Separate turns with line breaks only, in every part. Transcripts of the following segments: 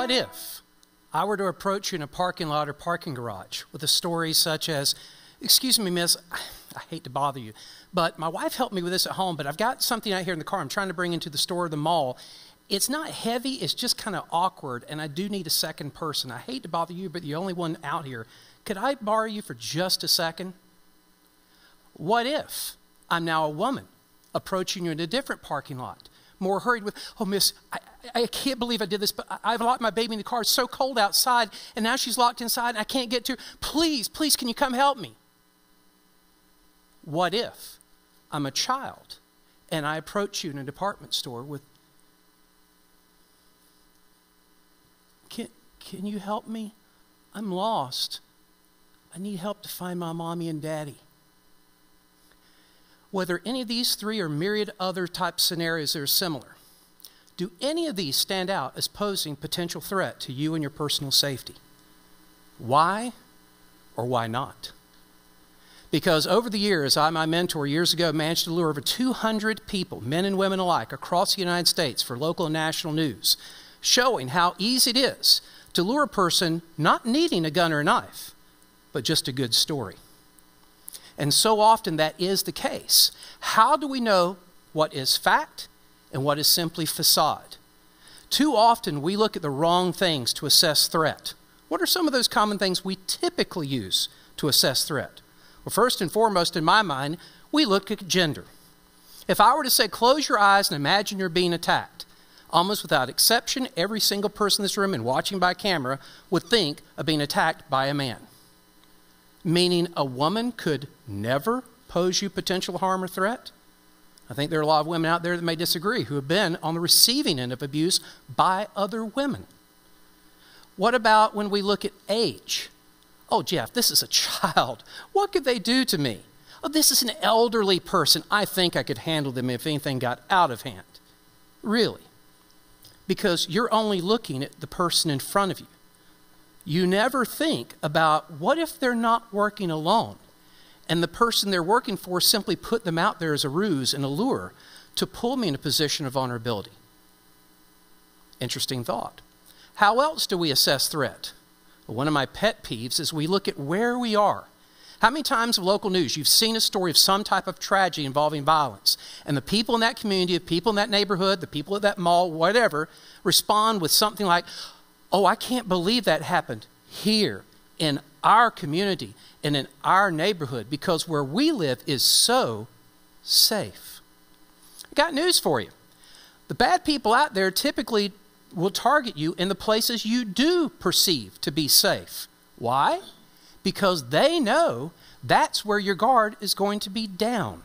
What if I were to approach you in a parking lot or parking garage with a story such as, excuse me, miss, I hate to bother you, but my wife helped me with this at home, but I've got something out here in the car I'm trying to bring into the store or the mall. It's not heavy, it's just kind of awkward, and I do need a second person. I hate to bother you, but you're the only one out here. Could I borrow you for just a second? What if I'm now a woman approaching you in a different parking lot, more hurried with, oh, miss, I can't believe I did this, but I've locked my baby in the car. It's so cold outside, and now she's locked inside, and I can't get to her. Please, please, can you come help me? What if I'm a child, and I approach you in a department store with, can you help me? I'm lost. I need help to find my mommy and daddy. Whether any of these three or myriad other type scenarios that are similar, do any of these stand out as posing potential threat to you and your personal safety? Why or why not? Because over the years, my mentor years ago managed to lure over 200 people, men and women alike, across the United States for local and national news, showing how easy it is to lure a person not needing a gun or a knife, but just a good story. And so often that is the case. How do we know what is fact and what is simply facade? Too often we look at the wrong things to assess threat. What are some of those common things we typically use to assess threat? Well, first and foremost, in my mind, we look at gender. If I were to say, close your eyes and imagine you're being attacked, almost without exception, every single person in this room and watching by camera would think of being attacked by a man. Meaning a woman could never pose you potential harm or threat? I think there are a lot of women out there that may disagree who have been on the receiving end of abuse by other women. What about when we look at age? Oh, Jeff, this is a child. What could they do to me? Oh, this is an elderly person. I think I could handle them if anything got out of hand. Really? Because you're only looking at the person in front of you. You never think about what if they're not working alone and the person they're working for simply put them out there as a ruse and a lure to pull me in a position of vulnerability. Interesting thought. How else do we assess threat? Well, one of my pet peeves is we look at where we are. How many times in local news you've seen a story of some type of tragedy involving violence, and the people in that community, the people in that neighborhood, the people at that mall, whatever, respond with something like, oh, I can't believe that happened here in our community and in our neighborhood because where we live is so safe. I got news for you. The bad people out there typically will target you in the places you do perceive to be safe. Why? Because they know that's where your guard is going to be down.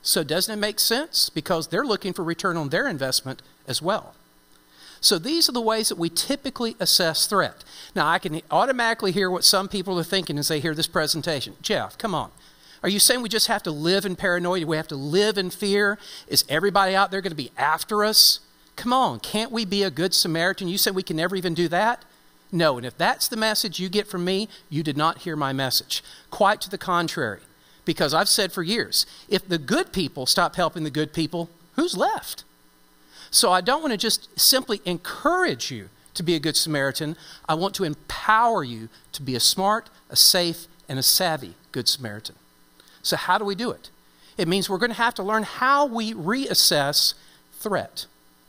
So doesn't it make sense? Because they're looking for return on their investment as well. So these are the ways that we typically assess threat. Now, I can automatically hear what some people are thinking as they hear this presentation. Jeff, come on. Are you saying we just have to live in paranoia? We have to live in fear? Is everybody out there going to be after us? Come on, can't we be a good Samaritan? You said we can never even do that? No, and if that's the message you get from me, you did not hear my message. Quite to the contrary. Because I've said for years, if the good people stop helping the good people, who's left? So I don't want to just simply encourage you to be a good Samaritan. I want to empower you to be a smart, a safe, and a savvy good Samaritan. So how do we do it? It means we're going to have to learn how we reassess threat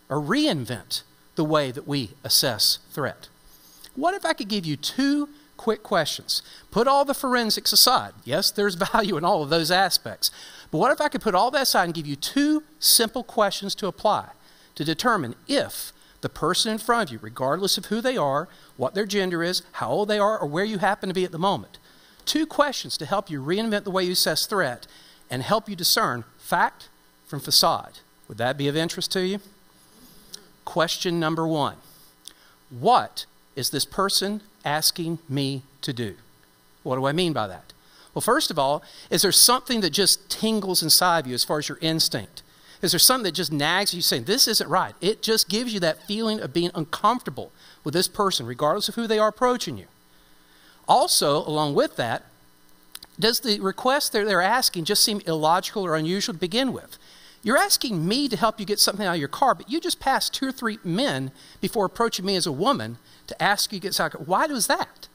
or reinvent the way that we assess threat. What if I could give you two quick questions? Put all the forensics aside. Yes, there's value in all of those aspects. But what if I could put all that aside and give you two simple questions to apply to determine if the person in front of you, regardless of who they are, what their gender is, how old they are, or where you happen to be at the moment. Two questions to help you reinvent the way you assess threat and help you discern fact from facade. Would that be of interest to you? Question number one. What is this person asking me to do? What do I mean by that? Well, first of all, is there something that just tingles inside of you as far as your instinct? Is there something that just nags you saying, this isn't right? It just gives you that feeling of being uncomfortable with this person, regardless of who they are approaching you. Also, along with that, does the request that they're asking just seem illogical or unusual to begin with? You're asking me to help you get something out of your car, but you just passed 2 or 3 men before approaching me as a woman to ask you to get something. Why was that?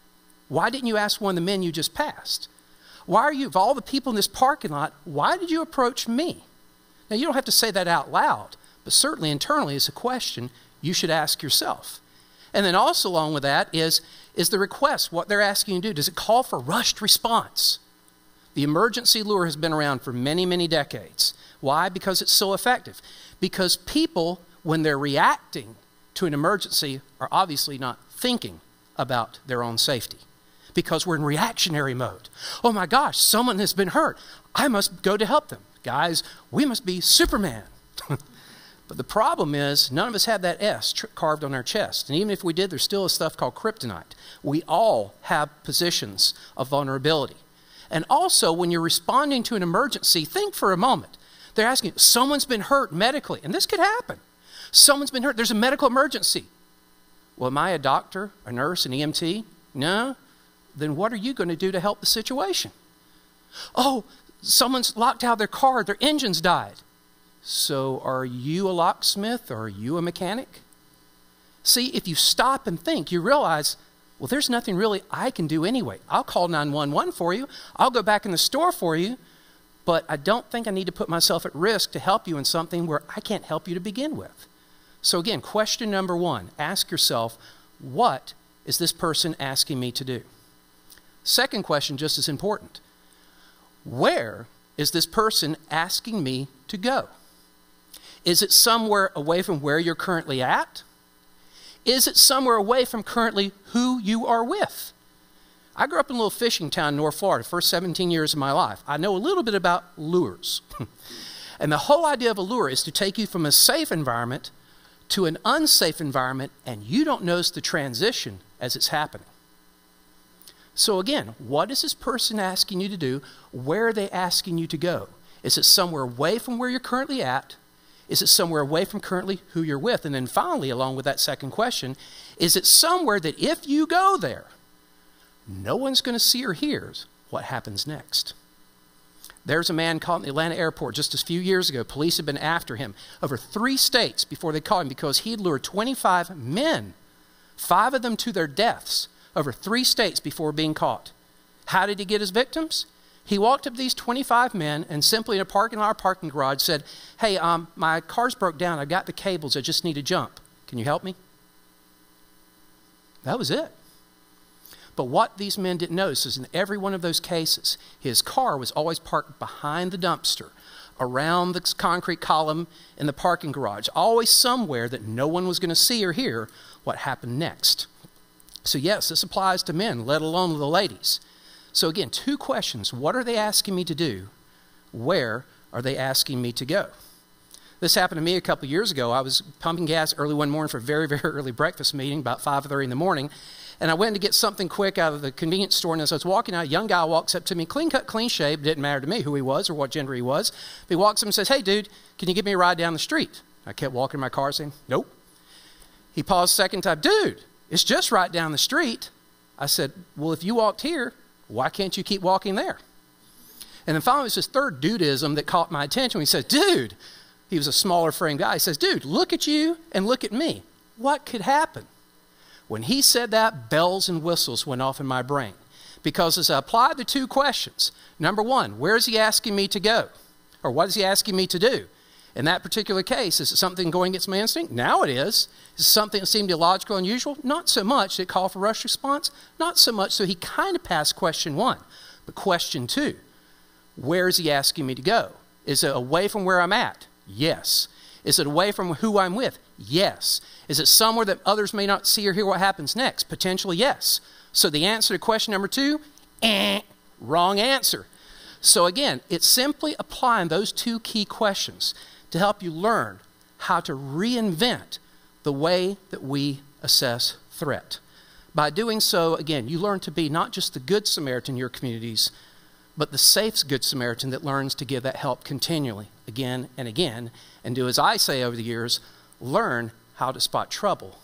Why didn't you ask one of the men you just passed? Why are you, of all the people in this parking lot, why did you approach me? Now, you don't have to say that out loud, but certainly internally it's a question you should ask yourself. And then also along with that is the request, what they're asking you to do. Does it call for rushed response? The emergency lure has been around for many, many decades. Why? Because it's so effective. Because people, when they're reacting to an emergency, are obviously not thinking about their own safety. Because we're in reactionary mode. Oh my gosh, someone has been hurt. I must go to help them. Guys, we must be Superman. But the problem is, none of us have that S carved on our chest. And even if we did, there's still a stuff called kryptonite. We all have positions of vulnerability. And also, when you're responding to an emergency, think for a moment. They're asking, someone's been hurt medically. And this could happen. Someone's been hurt. There's a medical emergency. Well, am I a doctor, a nurse, an EMT? No. Then what are you going to do to help the situation? Oh, someone's locked out of their car. Their engine's died. So are you a locksmith or are you a mechanic? See, if you stop and think, you realize, well, there's nothing really I can do anyway. I'll call 911 for you. I'll go back in the store for you. But I don't think I need to put myself at risk to help you in something where I can't help you to begin with. So again, question number 1, ask yourself, what is this person asking me to do? Second question, just as important, where is this person asking me to go? Is it somewhere away from where you're currently at? Is it somewhere away from currently who you are with? I grew up in a little fishing town in North Florida, the first 17 years of my life. I know a little bit about lures. And the whole idea of a lure is to take you from a safe environment to an unsafe environment, and you don't notice the transition as it's happening. So again, what is this person asking you to do? Where are they asking you to go? Is it somewhere away from where you're currently at? Is it somewhere away from currently who you're with? And then finally, along with that second question, is it somewhere that if you go there, no one's going to see or hear what happens next? There's a man caught in the Atlanta airport just a few years ago. Police had been after him over 3 states before they caught him because he had lured 25 men, 5 of them to their deaths, over 3 states before being caught. How did he get his victims? He walked up to these 25 men and simply in a parking lot or parking garage said, hey, my car's broke down. I've got the cables. I just need to jump. Can you help me? That was it. But what these men didn't notice is in every one of those cases, his car was always parked behind the dumpster, around the concrete column in the parking garage, always somewhere that no one was going to see or hear what happened next. So yes, this applies to men, let alone the ladies. So again, 2 questions. What are they asking me to do? Where are they asking me to go? This happened to me a couple years ago. I was pumping gas early one morning for a very, very early breakfast meeting, about 5:30 in the morning. And I went to get something quick out of the convenience store. And as I was walking out, a young guy walks up to me, clean cut, clean shaved. It didn't matter to me who he was or what gender he was. But he walks up and says, hey, dude, can you give me a ride down the street? I kept walking in my car saying, nope. He paused a second time, dude, it's just right down the street. I said, well, if you walked here, why can't you keep walking there? And then finally, it was this third dudeism that caught my attention. He said, dude, he was a smaller frame guy. He says, dude, look at you and look at me. What could happen? When he said that, bells and whistles went off in my brain. Because as I applied the 2 questions, number 1, where is he asking me to go? Or what is he asking me to do? In that particular case, is it something going against my instinct? Now it is. Is it something that seemed illogical and unusual? Not so much. Did it call for rush response? Not so much. So he kind of passed question 1. But question 2, where is he asking me to go? Is it away from where I'm at? Yes. Is it away from who I'm with? Yes. Is it somewhere that others may not see or hear what happens next? Potentially yes. So the answer to question number 2, wrong answer. So again, it's simply applying those 2 key questions to help you learn how to reinvent the way that we assess threat. By doing so, again, you learn to be not just the good Samaritan in your communities, but the safe good Samaritan that learns to give that help continually, again and again, and do as I say over the years, learn how to spot trouble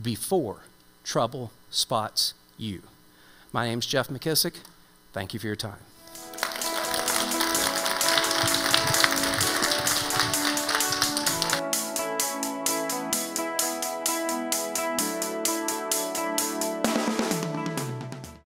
before trouble spots you. My name's Jeff McKissack. Thank you for your time.